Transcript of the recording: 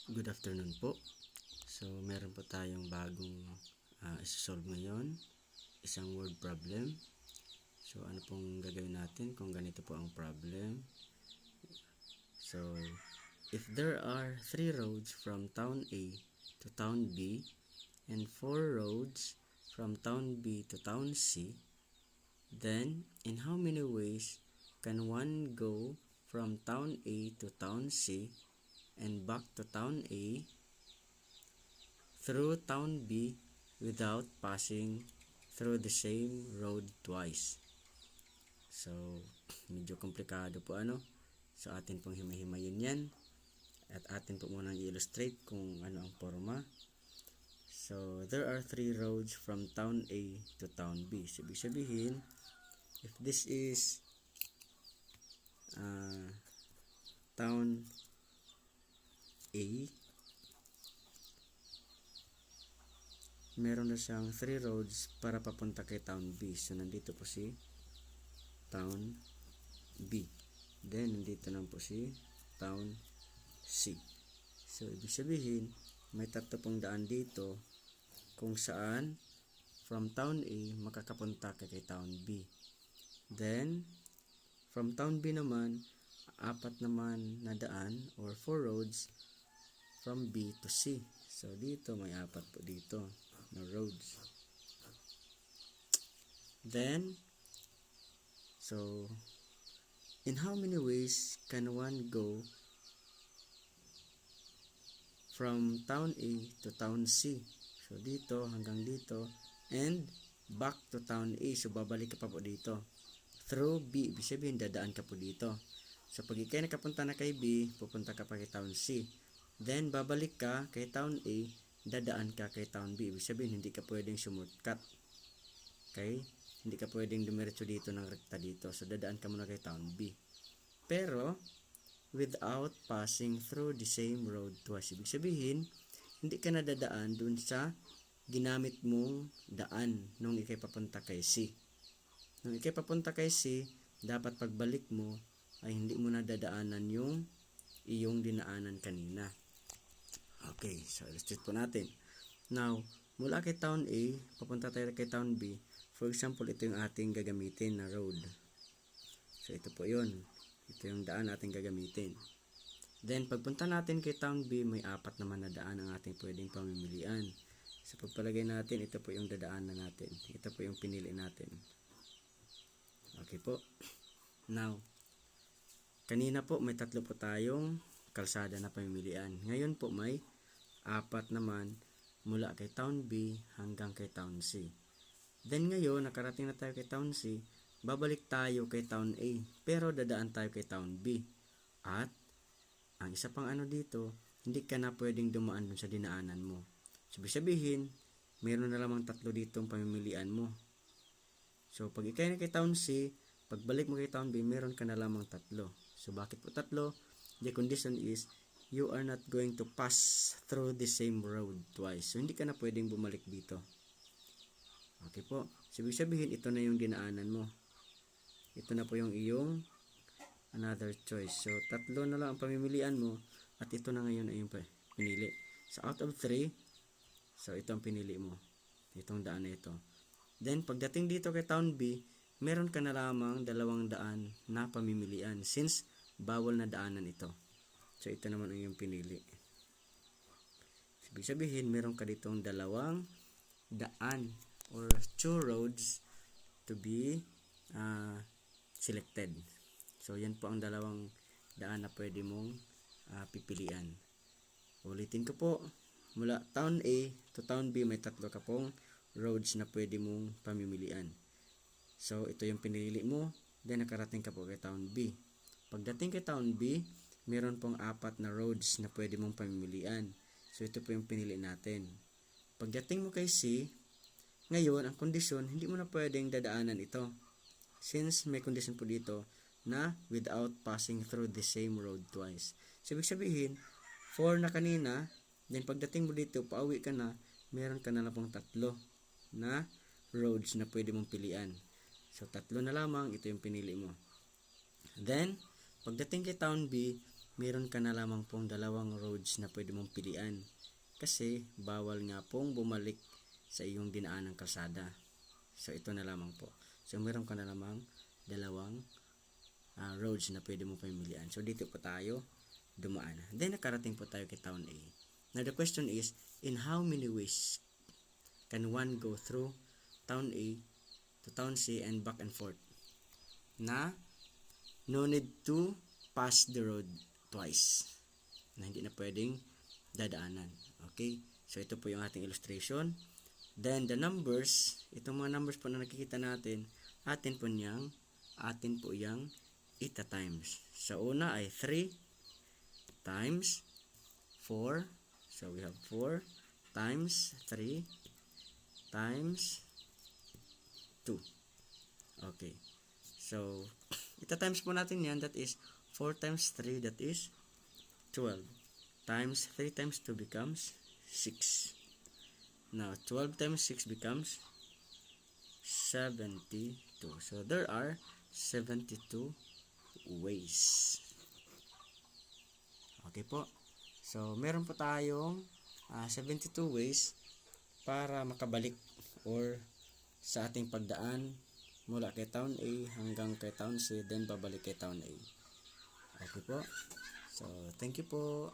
Good afternoon po. So, meron po tayong bagong isosolve ngayon. Isang word problem. So, ano pong gagawin natin kung ganito po ang problem? So, if there are 3 roads from town A to town B and 4 roads from town B to town C, then in how many ways can one go from town A to town C and back to town A through town B without passing through the same road twice? So, medyo komplikado po So, atin pong himay-himayin yan. At atin po munang i-illustrate kung ano ang forma. So, there are 3 roads from town A to town B. So, ibig sabihin, if this is town A, meron na siyang 3 roads para papunta kay town B. So, nandito po si town B. Then, nandito naman po si town C. So, ibig sabihin, may tatlo pong daan dito kung saan from town A, makakapunta ka kay town B. Then, from town B naman, 4 naman na daan or 4 roads from B to C. So, dito may 4 po dito na roads. Then, so, in how many ways can one go from town A to town C? So, dito hanggang dito and back to town A. So, babalik ka pa po dito. Through B, ibig sabihin, dadaan ka po dito. So, pag ikay nakapunta na kay B, pupunta ka pa kay town C. Then, babalik ka kay town A, dadaan ka kay town B. Ibig sabihin, hindi ka pwedeng sumurtcut. Okay? Hindi ka pwedeng dumiretso dito ng rekta dito. So, dadaan ka muna kay town B. Pero, without passing through the same road twice. Ibig sabihin, hindi ka na dadaan dun sa ginamit mong daan nung ikay papunta kay C. Nung ikay papunta kay C, dapat pagbalik mo ay hindi mo na dadaanan yung iyong dinaanan kanina. Okay, so illustrate po natin. Now, mula kay town A, papunta tayo kay town B. For example, ito yung ating gagamitin na road. So, ito po yun. Ito yung daan natin gagamitin. Then, pagpunta natin kay town B, may 4 naman na daan ang ating pwedeng pamimilian. So, pagpalagay natin, ito po yung dadaanan natin. Ito po yung pinili natin. Okay po. Now, kanina po may 3 po tayong kalsada na pamimilian. Ngayon po may 4 naman mula kay town B hanggang kay town C. Then ngayon, nakarating na tayo kay town C, babalik tayo kay town A, pero dadaan tayo kay town B. At, ang isa pang dito, hindi ka na pwedeng dumaan dun sa dinaanan mo. So, ibig sabihin, meron na lamang 3 ditong pamimilian mo. So, pag ikay na kay town C, pagbalik mo kay town B, meron ka na lamang 3. So, bakit po 3? The condition is, you are not going to pass through the same road twice. So, hindi ka na pwedeng bumalik dito. Okay po. So, ibig sabihin, ito na yung dinaanan mo. Ito na po yung iyong another choice. So, 3 na lang ang pamimilian mo at ito na ngayon ay yung pinili. So, out of 3, so, ito ang pinili mo. Itong daan na ito. Then, pagdating dito kay town B, meron ka na lamang 2 daan na pamimilian since bawal na daanan ito. So, ito naman ang iyong pinili. So, ibig sabihin, meron ka ditong 2 daan or 2 roads to be selected. So, yan po ang 2 daan na pwede mong pipilian. Ulitin ko po, mula town A to town B, may 3 ka pong roads na pwede mong pamimilian. So, ito yung pinili mo, then nakarating ka po kay town B. Pagdating kay town B, meron pong 4 na roads na pwede mong pamimilian. So, ito po yung pinili natin. Pagdating mo kay C, ngayon, ang kondisyon, hindi mo na pwedeng dadaanan ito. Since may kondisyon po dito na without passing through the same road twice. So, ibig sabihin, 4 na kanina, then pagdating mo dito, pauwi ka na, meron ka na lang pong 3 na roads na pwede mong pilian. So, 3 na lamang, ito yung pinili mo. Then, pagdating kay town B, meron ka na lamang pong dalawang roads na pwede mong pilian. Kasi bawal nga pong bumalik sa iyong dinaanang kalsada. So ito na lamang po. So meron ka na lamang dalawang roads na pwede mong pamilian. So dito po tayo dumaan. Then nakarating po tayo kay Town A. Now the question is, in how many ways can one go through Town A to Town C and back and forth? Na no need to pass the road twice. Na hindi na pwedeng dadaanan. Okay? So ito po yung ating illustration. Then the numbers, itong mga numbers po na nakikita natin, atin po yung eta times. So una ay 3 times 4. So we have 4 times 3 times 2. Okay. So eta times po natin yan, that is 4 times 3, that is 12. Times 3 times 2 becomes 6. Now 12 times 6 becomes 72. So there are 72 ways. Okay po. So meron po tayong 72 ways para makabalik or sa ating pagdaan mula kay Town A hanggang kay Town C, then babalik kay Town A. Okay po. So thank you po.